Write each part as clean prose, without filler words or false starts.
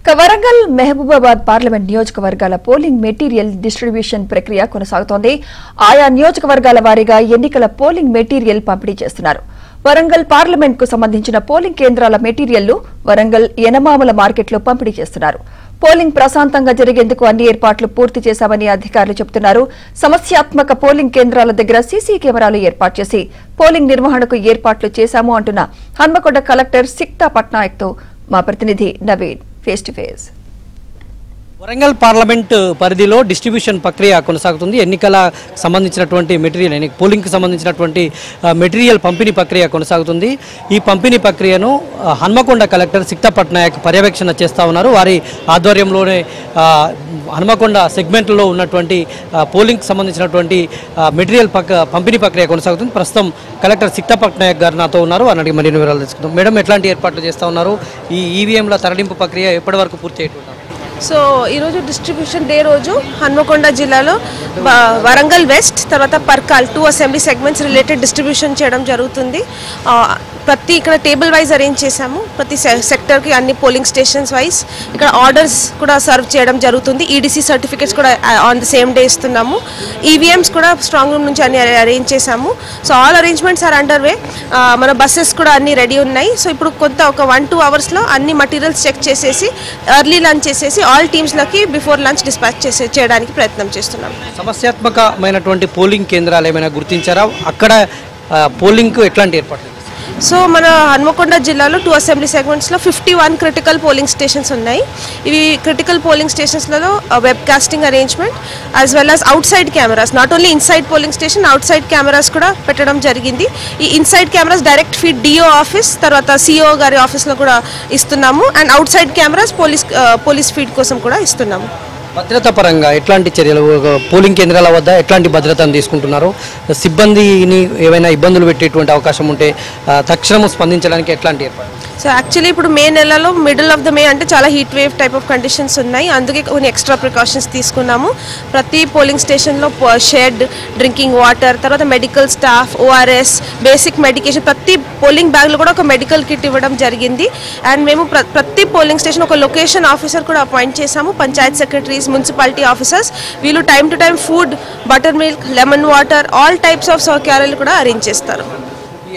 Warangal Mahabubabad parliament నియోజకవర్గాల polling material distribution ప్రక్రియ కొనసాగుతోంది. ఆయా నియోజకవర్గాల వారీగా ఎన్నికల పోలింగ్ మెటీరియల్ పంపిణీ చేస్తున్నారు. వరంగల్ పార్లమెంట్ కు సంబంధించిన పోలింగ్ కేంద్రాల మెటీరియల్లు వరంగల్ యనమాముల మార్కెట్లో పంపిణీ చేస్తున్నారు. పోలింగ్ ప్రశాంతంగా జరిగేందుకు అన్ని ఏర్పాట్లు పూర్తి చేశామని అధికారులు చెబుతున్నారు. సమస్యాత్మక పోలింగ్ కేంద్రాల దగ్గర సీసీ కెమెరాలు ఏర్పాటు చేసి పోలింగ్ నిర్వహణకు ఏర్పాట్లు చేశాము అంటున్న హన్మకొండ కలెక్టర్ సిక్తా పట్నాయక్ తో మా ప్రతినిధి Naveen face to face. Warangal parliament పరిధిలో డిస్ట్రిబ్యూషన్ ప్రక్రియ కొనసాగుతుంది. ఎన్నికల సంబంధించినటువంటి మెటీరియల్ పోలింగ్కి సంబంధించినటువంటి మెటీరియల్ పంపిణీ ప్రక్రియ కొనసాగుతుంది. ఈ పంపిణీ ప్రక్రియను హన్మకొండ కలెక్టర్ సిక్తా పట్నాయక్ పర్యవేక్షణ చేస్తూ ఉన్నారు. వారి ఆధ్వర్యంలోనే హన్మకొండ సెగ్మెంట్లో ఉన్నటువంటి పోలింగ్కి సంబంధించినటువంటి మెటీరియల్ పంపిణీ ప్రక్రియ కొనసాగుతుంది. ప్రస్తుతం కలెక్టర్ సిక్తా పట్నాయక్ గారు నాతో ఉన్నారు. వారిని మరిన్ని వివరాలు తెలుసుకుందాం. మేడం, ఎట్లాంటి ఏర్పాట్లు చేస్తూ ఉన్నారు? ఈ ఈవీఎంల తరలింపు ప్రక్రియ ఎప్పటి వరకు పూర్తి అయ్యేట్టున్నారు? సో ఈరోజు డిస్ట్రిబ్యూషన్ డే రోజు హన్మకొండ జిల్లాలో వరంగల్ వెస్ట్ తర్వాత Parkal 2 assembly segments related distribution చేయడం జరుగుతుంది. ప్రతి ఇక్కడ టేబుల్ వైజ్ అరేంజ్ చేశాము. ప్రతి సెక్టర్కి అన్ని పోలింగ్ స్టేషన్స్ వైజ్ ఇక్కడ ఆర్డర్స్ కూడా సర్వ్ చేయడం జరుగుతుంది. ఈడీసీ సర్టిఫికేట్స్ కూడా ఆన్ ద సేమ్ డే ఇస్తున్నాము. ఈవీఎంస్ కూడా స్ట్రాంగ్ రూమ్ నుంచి అన్ని అరేంజ్ చేశాము. So all arrangements are under way. మన బస్సెస్ కూడా అన్ని రెడీ ఉన్నాయి. సో ఇప్పుడు ఒక 1-2 అవర్స్లో అన్ని మటీరియల్స్ చెక్ చేసేసి ఎర్లీ లంచ్ చేసేసి ఆల్ టీమ్స్లకి బిఫోర్ లంచ్ డిస్పాచ్ చేయడానికి ప్రయత్నం చేస్తున్నాం. సమస్యాత్మకమైనటువంటి పోలింగ్ కేంద్రాలు ఏమైనా గుర్తించారా? అక్కడ పోలింగ్కు ఎట్లాంటి ఏర్పాట్లు? సో మన హన్మకొండ జిల్లాలో 2 అసెంబ్లీ సెగ్మెంట్స్లో 51 క్రిటికల్ పోలింగ్ స్టేషన్స్ ఉన్నాయి. ఇవి క్రిటికల్ పోలింగ్ స్టేషన్స్లలో web casting arrangement as well as outside cameras, not only inside polling station outside cameras కూడా పెట్టడం జరిగింది. ఈ inside cameras direct feed DO office తర్వాత సిఓ గారి ఆఫీస్లో కూడా ఇస్తున్నాము. And outside cameras police feed కోసం కూడా ఇస్తున్నాము. భద్రతా పరంగా ఎట్లాంటి చర్యలు, పోలింగ్ కేంద్రాల వద్ద ఎట్లాంటి భద్రతను తీసుకుంటున్నారు? సిబ్బందిని ఏమైనా ఇబ్బందులు పెట్టేటువంటి అవకాశం ఉంటే తక్షణం స్పందించడానికి ఎట్లాంటి ఏర్పాటు? సో యాక్చువల్లీ ఇప్పుడు మే నెలలో మిడిల్ ఆఫ్ ద మే అంటే చాలా heat wave type of conditions ఉన్నాయి. అందుకే కొన్ని ఎక్స్ట్రా ప్రికాషన్స్ తీసుకున్నాము. ప్రతి పోలింగ్ స్టేషన్లో షెడ్, డ్రింకింగ్ వాటర్, తర్వాత medical staff, ORS, basic medication, ప్రతి పోలింగ్ బ్యాగ్లో కూడా ఒక మెడికల్ కిట్ ఇవ్వడం జరిగింది. అండ్ మేము ప్రతి పోలింగ్ స్టేషన్ ఒక లొకేషన్ ఆఫీసర్ కూడా అపాయింట్ చేశాము. పంచాయత్ సెక్రటరీస్, మున్సిపాలిటీ ఆఫీసర్స్ వీళ్ళు time to time food, butter milk, lemon water, all types of సౌకర్యాలు కూడా అరేంజ్ చేస్తారు.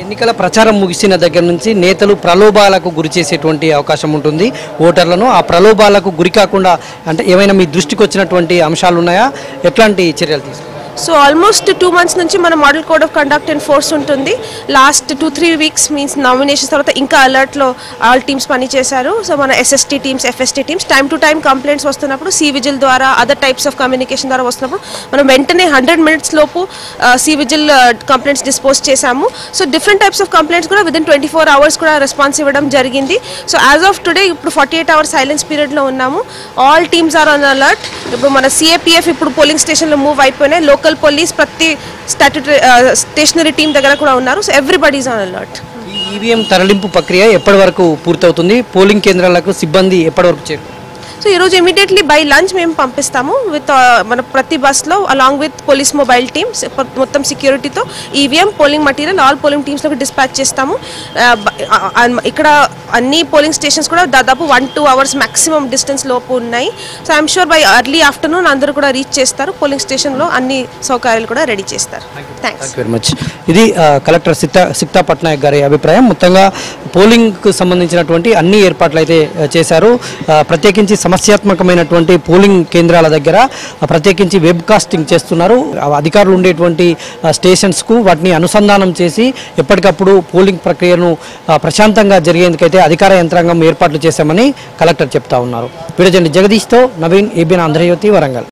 ఎన్నికల ప్రచారం ముగిసిన దగ్గర నుంచి నేతలు ప్రలోభాలకు గురి చేసేటువంటి అవకాశం ఉంటుంది ఓటర్లను. ఆ ప్రలోభాలకు గురి కాకుండా అంటే ఏమైనా మీ దృష్టికి వచ్చినటువంటి అంశాలు ఉన్నాయా? ఎట్లాంటి చర్యలు తీసుకుంటారు? సో ఆల్మోస్ట్ 2 months నుంచి మన model code of conduct in force ఉంటుంది. లాస్ట్ 2-3 weeks మీన్స్ నామినేషన్స్ తర్వాత ఇంకా అలర్ట్లో ఆల్ టీమ్స్ పనిచేశారు. సో మన SST teams, FST teams time to time complaints వస్తున్నప్పుడు సి విజిల్ ద్వారా, అదర్ టైప్స్ ఆఫ్ కమ్యూనికేషన్ ద్వారా వస్తున్నప్పుడు మనం వెంటనే 100 minutes లోపు సి విజిల్ కంప్లైంట్స్ డిస్పోజ్ చేశాము. So different types of complaints కూడా విదిన్ 24 hours కూడా రెస్పాన్స్ ఇవ్వడం జరిగింది. సో యాజ్ ఆఫ్ టుడే ఇప్పుడు 48 hours సైలెన్స్ పీరియడ్లో ఉన్నాము. All teams are on alert. ఇప్పుడు మన సిఏపిఎఫ్ ఇప్పుడు పోలింగ్ స్టేషన్లో మూవ్ అయిపోయినాయి. లోకల్ పోలీస్ ప్రతి స్టేషనరీ టీం దగ్గర కూడా ఉన్నారు. So everybody is on alert. EVM తరలింపు ప్రక్రియ ఎప్పటి వరకు పూర్తవుతుంది? పోలింగ్ కేంద్రాలకు సిబ్బంది ఎప్పటి వరకు చేరు? సో ఈరోజు ఇమీడియట్లీ బై లంచ్ మేము పంపిస్తాము విత్ మన ప్రతి బస్లో along with police mobile teams మొత్తం సెక్యూరిటీతో EVM polling material all polling టీమ్స్లోకి డిస్పాచ్ చేస్తాము. ఇక్కడ అన్ని పోలింగ్ స్టేషన్స్ కూడా దాదాపు 1-2 hours మ్యాక్సిమం డిస్టెన్స్ లోపు ఉన్నాయి. So I'm sure by early afternoon అందరూ కూడా రీచ్ చేస్తారు. పోలింగ్ స్టేషన్లో అన్ని సౌకర్యాలు కూడా రెడీ చేస్తారు. Thanks very much. ఇది కలెక్టర్ సిక్తా పట్నాయక్ గారి అభిప్రాయం. మొత్తంగా పోలింగ్కు సంబంధించినటువంటి అన్ని ఏర్పాట్లు అయితే చేశారు. ప్రత్యేకించి సమస్యాత్మకమైనటువంటి పోలింగ్ కేంద్రాల దగ్గర ప్రత్యేకించి వెబ్ కాస్టింగ్ చేస్తున్నారు. అధికారులు ఉండేటువంటి స్టేషన్స్కు వాటిని అనుసంధానం చేసి ఎప్పటికప్పుడు పోలింగ్ ప్రక్రియను ప్రశాంతంగా జరిగేందుకైతే అధికార యంత్రాంగం ఏర్పాట్లు చేశామని కలెక్టర్ చెప్తా ఉన్నారు. వీడియో జర్నలిస్ట్ జగదీష్తో నవీన్, ఏబిఎన్ ఆంధ్రజ్యోతి, వరంగల్.